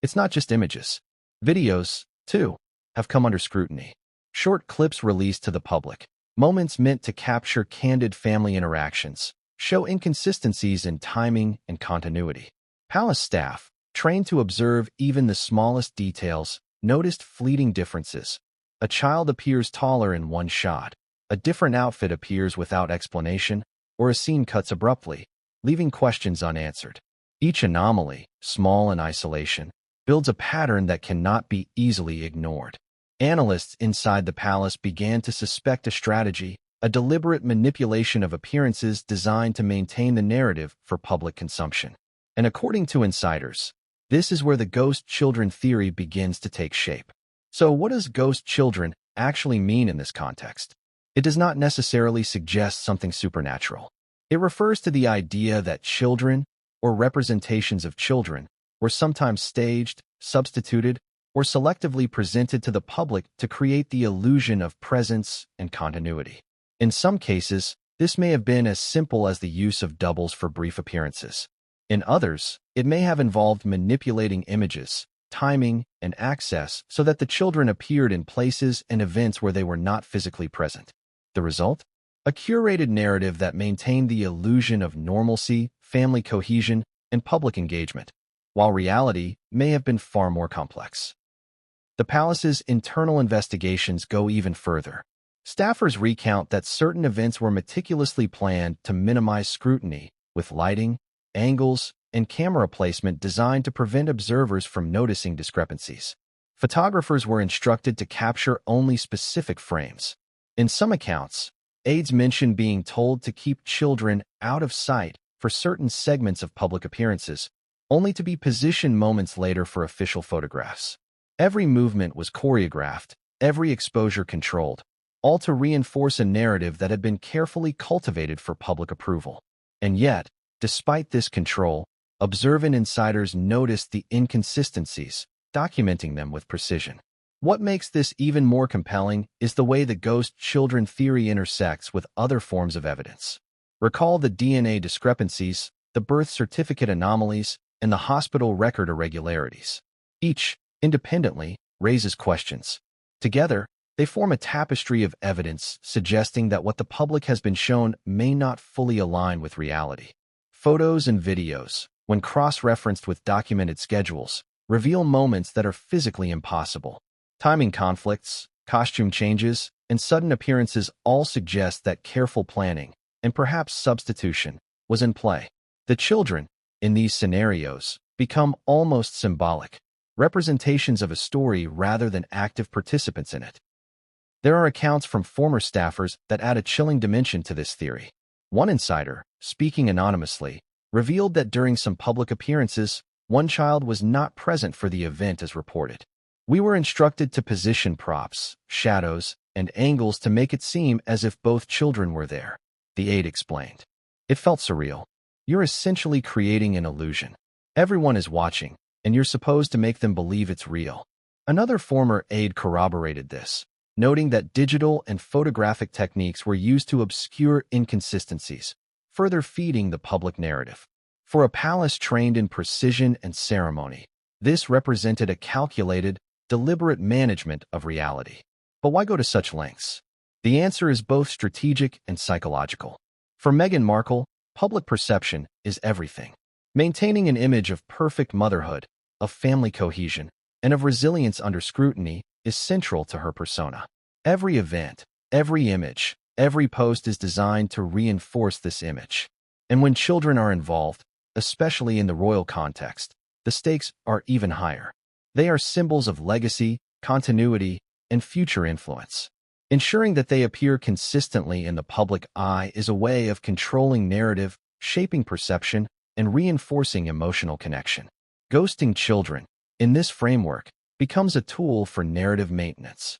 It's not just images. Videos, too, have come under scrutiny. Short clips released to the public, moments meant to capture candid family interactions, show inconsistencies in timing and continuity. Palace staff, trained to observe even the smallest details, noticed fleeting differences. A child appears taller in one shot, a different outfit appears without explanation, or a scene cuts abruptly, leaving questions unanswered. Each anomaly, small in isolation, builds a pattern that cannot be easily ignored. Analysts inside the palace began to suspect a strategy, a deliberate manipulation of appearances designed to maintain the narrative for public consumption. And according to insiders, this is where the ghost children theory begins to take shape. So what does ghost children actually mean in this context? It does not necessarily suggest something supernatural. It refers to the idea that children, or representations of children, were sometimes staged, substituted, or selectively presented to the public to create the illusion of presence and continuity. In some cases, this may have been as simple as the use of doubles for brief appearances. In others, it may have involved manipulating images, timing, and access so that the children appeared in places and events where they were not physically present. The result? A curated narrative that maintained the illusion of normalcy, family cohesion, and public engagement, while reality may have been far more complex. The palace's internal investigations go even further. Staffers recount that certain events were meticulously planned to minimize scrutiny, with lighting, angles, and camera placement designed to prevent observers from noticing discrepancies. Photographers were instructed to capture only specific frames. In some accounts, aides mention being told to keep children out of sight for certain segments of public appearances, only to be positioned moments later for official photographs. Every movement was choreographed, every exposure controlled, all to reinforce a narrative that had been carefully cultivated for public approval. And yet, despite this control, observant insiders noticed the inconsistencies, documenting them with precision. What makes this even more compelling is the way the ghost children theory intersects with other forms of evidence. Recall the DNA discrepancies, the birth certificate anomalies, and the hospital record irregularities. Each, independently, raises questions. Together, they form a tapestry of evidence suggesting that what the public has been shown may not fully align with reality. Photos and videos, when cross-referenced with documented schedules, reveal moments that are physically impossible. Timing conflicts, costume changes, and sudden appearances all suggest that careful planning, and perhaps substitution, was in play. The children, in these scenarios, become almost symbolic, representations of a story rather than active participants in it. There are accounts from former staffers that add a chilling dimension to this theory. One insider, speaking anonymously, revealed that during some public appearances, one child was not present for the event as reported. We were instructed to position props, shadows, and angles to make it seem as if both children were there, the aide explained. It felt surreal. You're essentially creating an illusion. Everyone is watching, and you're supposed to make them believe it's real. Another former aide corroborated this, noting that digital and photographic techniques were used to obscure inconsistencies, further feeding the public narrative. For a palace trained in precision and ceremony, this represented a calculated, deliberate management of reality. But why go to such lengths? The answer is both strategic and psychological. For Meghan Markle, public perception is everything. Maintaining an image of perfect motherhood, of family cohesion, and of resilience under scrutiny is central to her persona. Every event, every image, every post is designed to reinforce this image. And when children are involved, especially in the royal context, the stakes are even higher. They are symbols of legacy, continuity, and future influence. Ensuring that they appear consistently in the public eye is a way of controlling narrative, shaping perception, and reinforcing emotional connection. Ghosting children, in this framework, becomes a tool for narrative maintenance.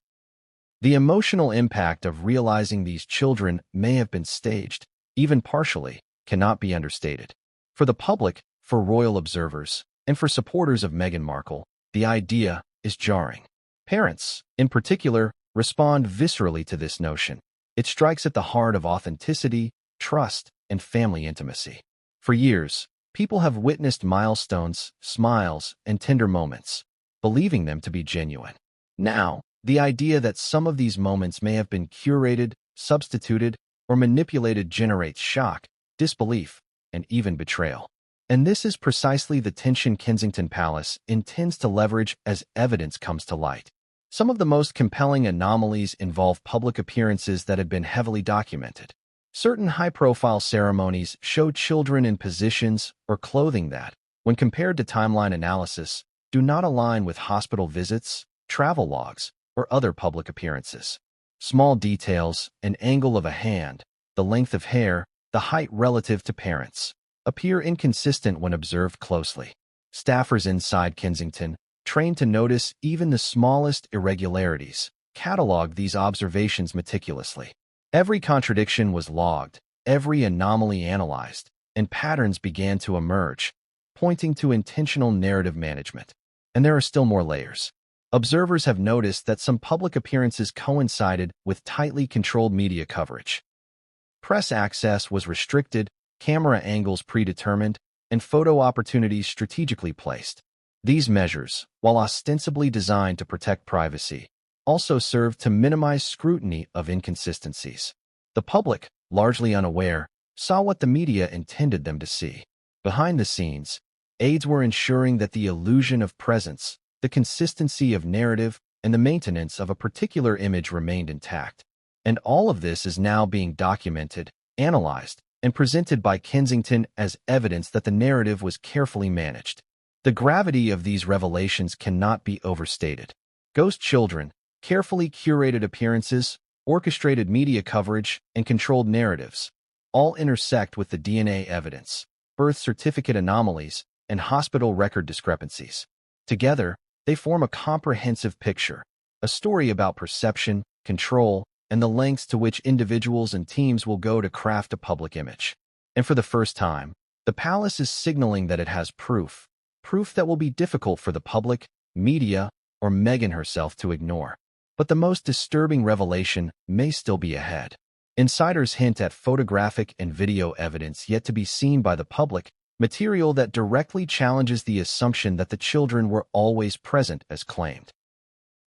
The emotional impact of realizing these children may have been staged, even partially, cannot be understated. For the public, for royal observers, and for supporters of Meghan Markle, the idea is jarring. Parents, in particular, respond viscerally to this notion. It strikes at the heart of authenticity, trust, and family intimacy. For years, people have witnessed milestones, smiles, and tender moments, believing them to be genuine. Now, the idea that some of these moments may have been curated, substituted, or manipulated generates shock, disbelief, and even betrayal. And this is precisely the tension Kensington Palace intends to leverage as evidence comes to light. Some of the most compelling anomalies involve public appearances that have been heavily documented. Certain high-profile ceremonies show children in positions or clothing that, when compared to timeline analysis, do not align with hospital visits, travel logs, or other public appearances. Small details, an angle of a hand, the length of hair, the height relative to parents, appear inconsistent when observed closely. Staffers inside Kensington, trained to notice even the smallest irregularities, cataloged these observations meticulously. Every contradiction was logged, every anomaly analyzed, and patterns began to emerge, pointing to intentional narrative management. And there are still more layers. Observers have noticed that some public appearances coincided with tightly controlled media coverage. Press access was restricted, camera angles predetermined, and photo opportunities strategically placed. These measures, while ostensibly designed to protect privacy, also served to minimize scrutiny of inconsistencies. The public, largely unaware, saw what the media intended them to see. Behind the scenes, aides were ensuring that the illusion of presence, the consistency of narrative, and the maintenance of a particular image remained intact. And all of this is now being documented, analyzed, and presented by Kensington as evidence that the narrative was carefully managed. The gravity of these revelations cannot be overstated. Ghost children, carefully curated appearances, orchestrated media coverage, and controlled narratives all intersect with the DNA evidence, birth certificate anomalies, and hospital record discrepancies. Together, they form a comprehensive picture, a story about perception, control, and the lengths to which individuals and teams will go to craft a public image. And for the first time, the palace is signaling that it has proof that will be difficult for the public, media, or Meghan herself to ignore. But the most disturbing revelation may still be ahead. Insiders hint at photographic and video evidence yet to be seen by the public, material that directly challenges the assumption that the children were always present as claimed.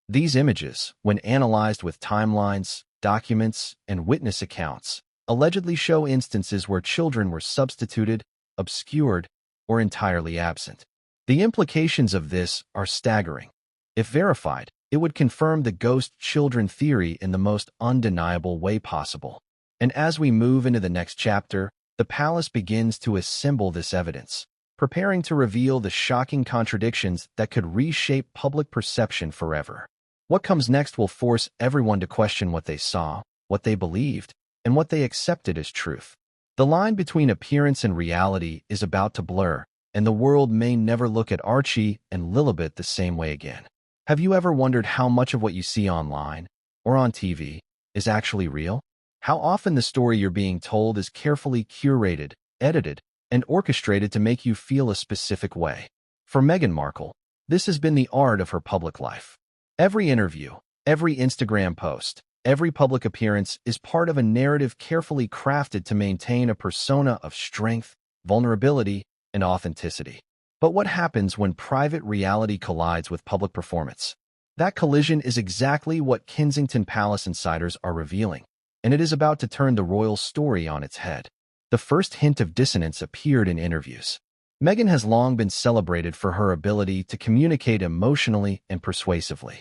These images, when analyzed with timelines, documents, and witness accounts, allegedly show instances where children were substituted, obscured, or entirely absent. The implications of this are staggering. If verified, it would confirm the ghost children theory in the most undeniable way possible. And as we move into the next chapter, the palace begins to assemble this evidence, preparing to reveal the shocking contradictions that could reshape public perception forever. What comes next will force everyone to question what they saw, what they believed, and what they accepted as truth. The line between appearance and reality is about to blur, and the world may never look at Archie and Lilibet the same way again. Have you ever wondered how much of what you see online or on TV is actually real? How often the story you're being told is carefully curated, edited, and orchestrated to make you feel a specific way? For Meghan Markle, this has been the art of her public life. Every interview, every Instagram post, every public appearance is part of a narrative carefully crafted to maintain a persona of strength, vulnerability, and authenticity. But what happens when private reality collides with public performance? That collision is exactly what Kensington Palace insiders are revealing, and it is about to turn the royal story on its head. The first hint of dissonance appeared in interviews. Meghan has long been celebrated for her ability to communicate emotionally and persuasively.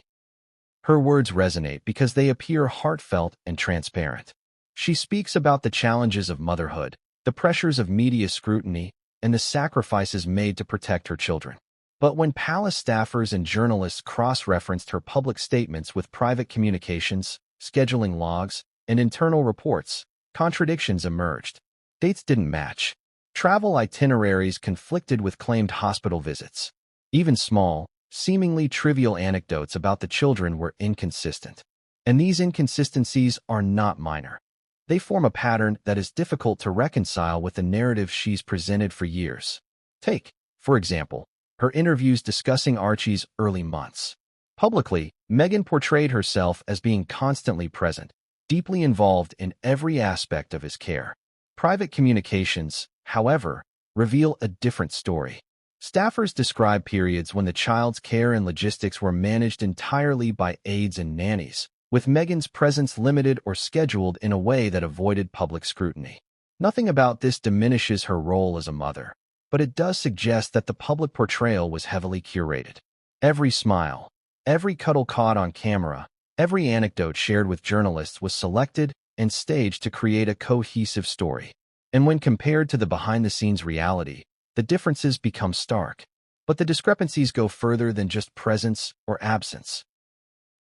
Her words resonate because they appear heartfelt and transparent. She speaks about the challenges of motherhood, the pressures of media scrutiny, and the sacrifices made to protect her children. But when palace staffers and journalists cross-referenced her public statements with private communications, scheduling logs, and internal reports, contradictions emerged. Dates didn't match. Travel itineraries conflicted with claimed hospital visits. Even small, seemingly trivial anecdotes about the children were inconsistent. And these inconsistencies are not minor. They form a pattern that is difficult to reconcile with the narrative she's presented for years. Take, for example, her interviews discussing Archie's early months. Publicly, Meghan portrayed herself as being constantly present, deeply involved in every aspect of his care. Private communications, however, reveal a different story. Staffers describe periods when the child's care and logistics were managed entirely by aides and nannies, with Meghan's presence limited or scheduled in a way that avoided public scrutiny. Nothing about this diminishes her role as a mother, but it does suggest that the public portrayal was heavily curated. Every smile, every cuddle caught on camera, every anecdote shared with journalists was selected and staged to create a cohesive story. And when compared to the behind-the-scenes reality, the differences become stark. But the discrepancies go further than just presence or absence.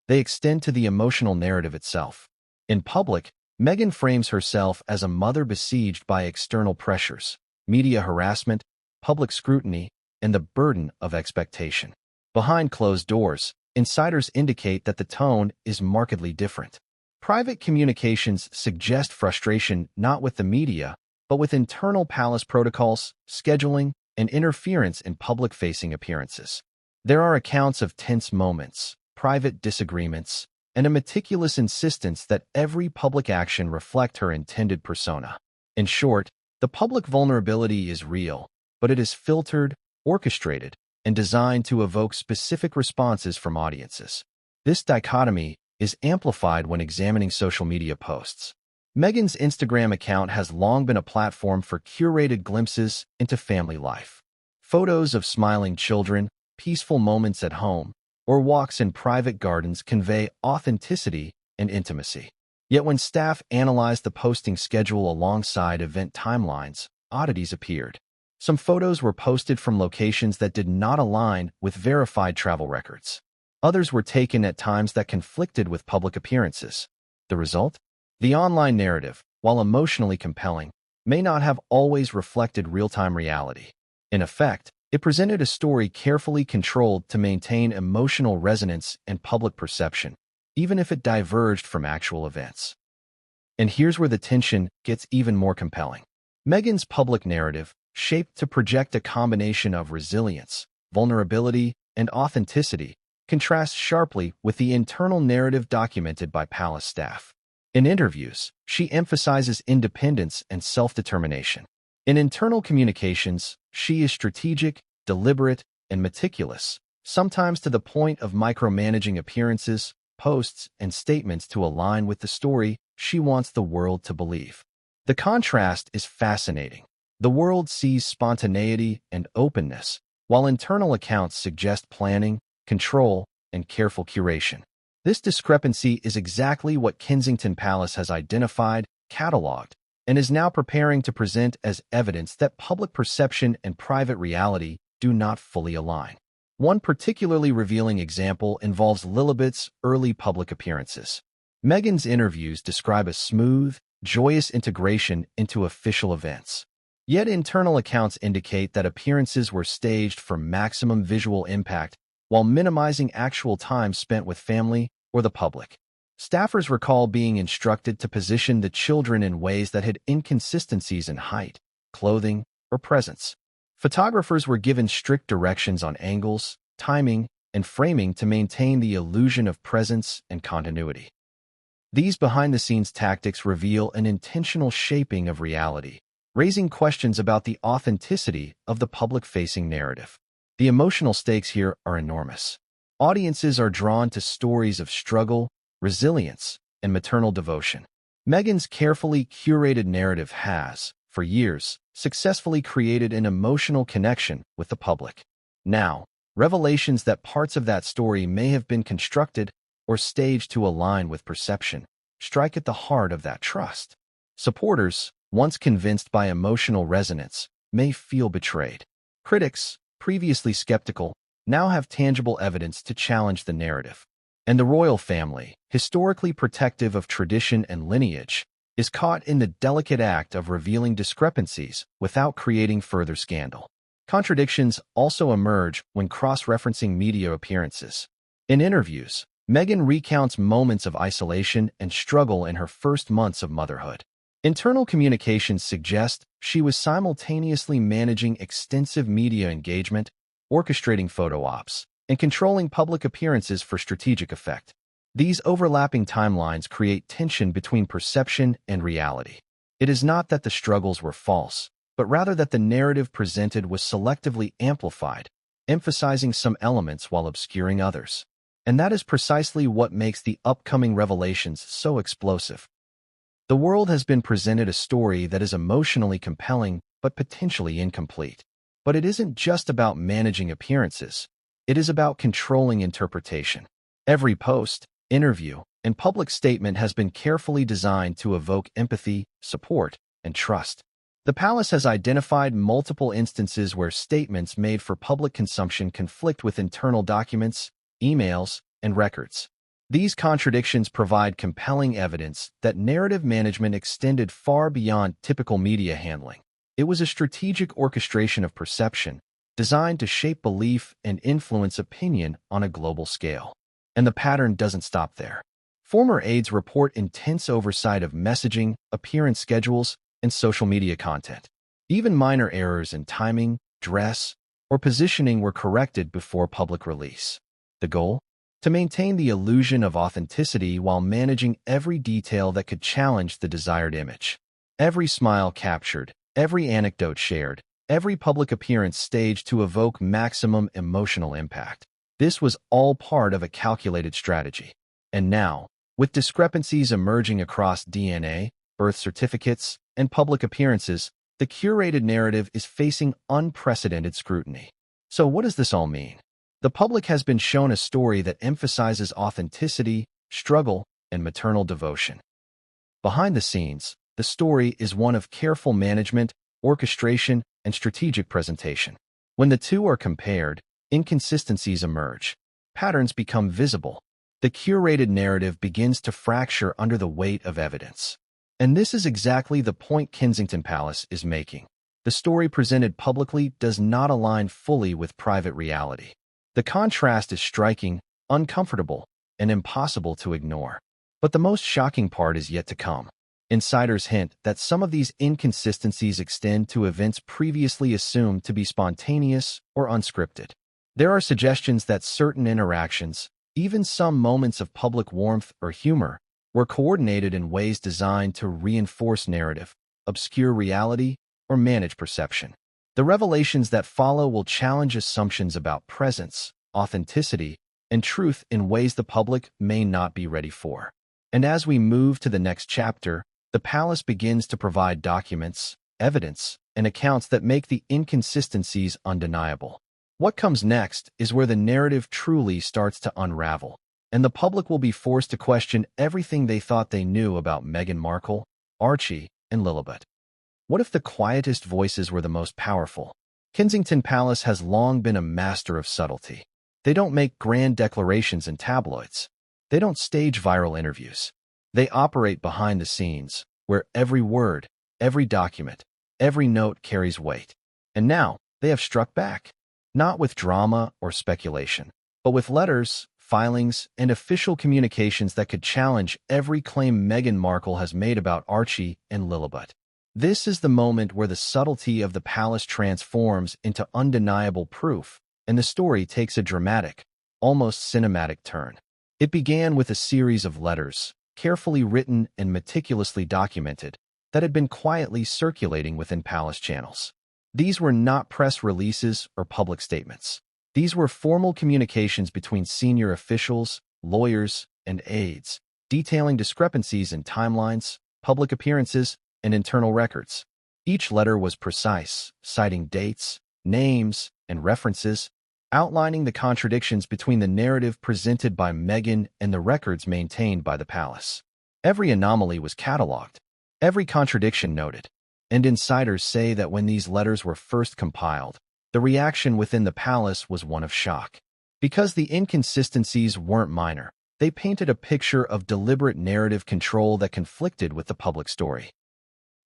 They extend to the emotional narrative itself. In public, Meghan frames herself as a mother besieged by external pressures, media harassment, public scrutiny, and the burden of expectation. Behind closed doors, insiders indicate that the tone is markedly different. Private communications suggest frustration not with the media, but with internal palace protocols, scheduling, and interference in public-facing appearances. There are accounts of tense moments, private disagreements, and a meticulous insistence that every public action reflect her intended persona. In short, the public vulnerability is real, but it is filtered, orchestrated, and designed to evoke specific responses from audiences. This dichotomy is amplified when examining social media posts. Meghan's Instagram account has long been a platform for curated glimpses into family life. Photos of smiling children, peaceful moments at home, or walks in private gardens convey authenticity and intimacy. Yet when staff analyzed the posting schedule alongside event timelines, oddities appeared. Some photos were posted from locations that did not align with verified travel records. Others were taken at times that conflicted with public appearances. The result? The online narrative, while emotionally compelling, may not have always reflected real-time reality. In effect, it presented a story carefully controlled to maintain emotional resonance and public perception, even if it diverged from actual events. And here's where the tension gets even more compelling. Meghan's public narrative, shaped to project a combination of resilience, vulnerability, and authenticity, contrasts sharply with the internal narrative documented by palace staff. In interviews, she emphasizes independence and self-determination. In internal communications, she is strategic, deliberate, and meticulous, sometimes to the point of micromanaging appearances, posts, and statements to align with the story she wants the world to believe. The contrast is fascinating. The world sees spontaneity and openness, while internal accounts suggest planning, control, and careful curation. This discrepancy is exactly what Kensington Palace has identified, cataloged, and is now preparing to present as evidence that public perception and private reality do not fully align. One particularly revealing example involves Lillibet's early public appearances. Meghan's interviews describe a smooth, joyous integration into official events. Yet internal accounts indicate that appearances were staged for maximum visual impact while minimizing actual time spent with family or the public. Staffers recall being instructed to position the children in ways that had inconsistencies in height, clothing, or presence. Photographers were given strict directions on angles, timing, and framing to maintain the illusion of presence and continuity. These behind-the-scenes tactics reveal an intentional shaping of reality, raising questions about the authenticity of the public-facing narrative. The emotional stakes here are enormous. Audiences are drawn to stories of struggle, resilience, and maternal devotion. Meghan's carefully curated narrative has, for years, successfully created an emotional connection with the public. Now, revelations that parts of that story may have been constructed or staged to align with perception strike at the heart of that trust. Supporters, once convinced by emotional resonance, may feel betrayed. Critics, previously skeptical, now have tangible evidence to challenge the narrative. And the royal family, historically protective of tradition and lineage, is caught in the delicate act of revealing discrepancies without creating further scandal. Contradictions also emerge when cross-referencing media appearances. In interviews, Meghan recounts moments of isolation and struggle in her first months of motherhood. Internal communications suggest she was simultaneously managing extensive media engagement, orchestrating photo ops, and controlling public appearances for strategic effect. These overlapping timelines create tension between perception and reality. It is not that the struggles were false, but rather that the narrative presented was selectively amplified, emphasizing some elements while obscuring others. And that is precisely what makes the upcoming revelations so explosive. The world has been presented a story that is emotionally compelling but potentially incomplete. But it isn't just about managing appearances. It is about controlling interpretation. Every post, interview, and public statement has been carefully designed to evoke empathy, support, and trust. The palace has identified multiple instances where statements made for public consumption conflict with internal documents, emails, and records. These contradictions provide compelling evidence that narrative management extended far beyond typical media handling. It was a strategic orchestration of perception, designed to shape belief and influence opinion on a global scale. And the pattern doesn't stop there. Former aides report intense oversight of messaging, appearance schedules, and social media content. Even minor errors in timing, dress, or positioning were corrected before public release. The goal? To maintain the illusion of authenticity while managing every detail that could challenge the desired image. Every smile captured, every anecdote shared, every public appearance staged to evoke maximum emotional impact. This was all part of a calculated strategy. And now, with discrepancies emerging across DNA, birth certificates, and public appearances, the curated narrative is facing unprecedented scrutiny. So what does this all mean? The public has been shown a story that emphasizes authenticity, struggle, and maternal devotion. Behind the scenes, the story is one of careful management, orchestration, and strategic presentation. When the two are compared, inconsistencies emerge. Patterns become visible. The curated narrative begins to fracture under the weight of evidence. And this is exactly the point Kensington Palace is making. The story presented publicly does not align fully with private reality. The contrast is striking, uncomfortable, and impossible to ignore. But the most shocking part is yet to come. Insiders hint that some of these inconsistencies extend to events previously assumed to be spontaneous or unscripted. There are suggestions that certain interactions, even some moments of public warmth or humor, were coordinated in ways designed to reinforce narrative, obscure reality, or manage perception. The revelations that follow will challenge assumptions about presence, authenticity, and truth in ways the public may not be ready for. And as we move to the next chapter, the palace begins to provide documents, evidence, and accounts that make the inconsistencies undeniable. What comes next is where the narrative truly starts to unravel, and the public will be forced to question everything they thought they knew about Meghan Markle, Archie, and Lilibet. What if the quietest voices were the most powerful? Kensington Palace has long been a master of subtlety. They don't make grand declarations in tabloids. They don't stage viral interviews. They operate behind the scenes, where every word, every document, every note carries weight. And now, they have struck back. Not with drama or speculation, but with letters, filings, and official communications that could challenge every claim Meghan Markle has made about Archie and Lilibet. This is the moment where the subtlety of the palace transforms into undeniable proof, and the story takes a dramatic, almost cinematic turn. It began with a series of letters, carefully written and meticulously documented, that had been quietly circulating within palace channels. These were not press releases or public statements. These were formal communications between senior officials, lawyers, and aides, detailing discrepancies in timelines, public appearances, and internal records. Each letter was precise, citing dates, names, and references, outlining the contradictions between the narrative presented by Meghan and the records maintained by the palace. Every anomaly was catalogued, every contradiction noted, and insiders say that when these letters were first compiled, the reaction within the palace was one of shock. Because the inconsistencies weren't minor, they painted a picture of deliberate narrative control that conflicted with the public story.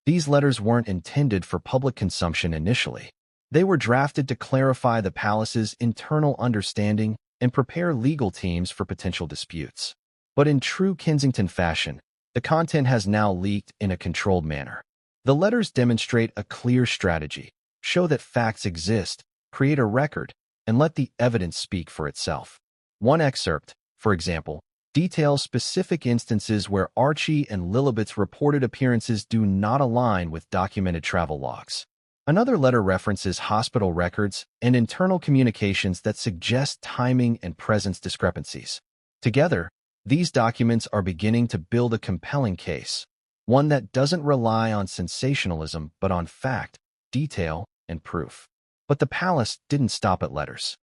These letters weren't intended for public consumption initially. They were drafted to clarify the palace's internal understanding and prepare legal teams for potential disputes. But in true Kensington fashion, the content has now leaked in a controlled manner. The letters demonstrate a clear strategy, show that facts exist, create a record, and let the evidence speak for itself. One excerpt, for example, details specific instances where Archie and Lilibet's reported appearances do not align with documented travel logs. Another letter references hospital records and internal communications that suggest timing and presence discrepancies. Together, these documents are beginning to build a compelling case, one that doesn't rely on sensationalism but on fact, detail, and proof. But the palace didn't stop at letters.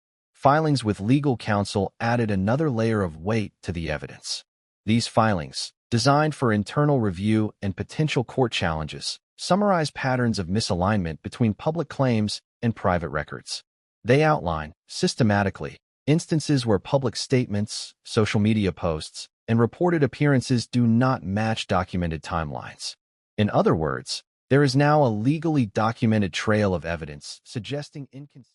Filings with legal counsel added another layer of weight to the evidence. These filings, designed for internal review and potential court challenges, summarize patterns of misalignment between public claims and private records. They outline, systematically, instances where public statements, social media posts, and reported appearances do not match documented timelines. In other words, there is now a legally documented trail of evidence suggesting inconsistency.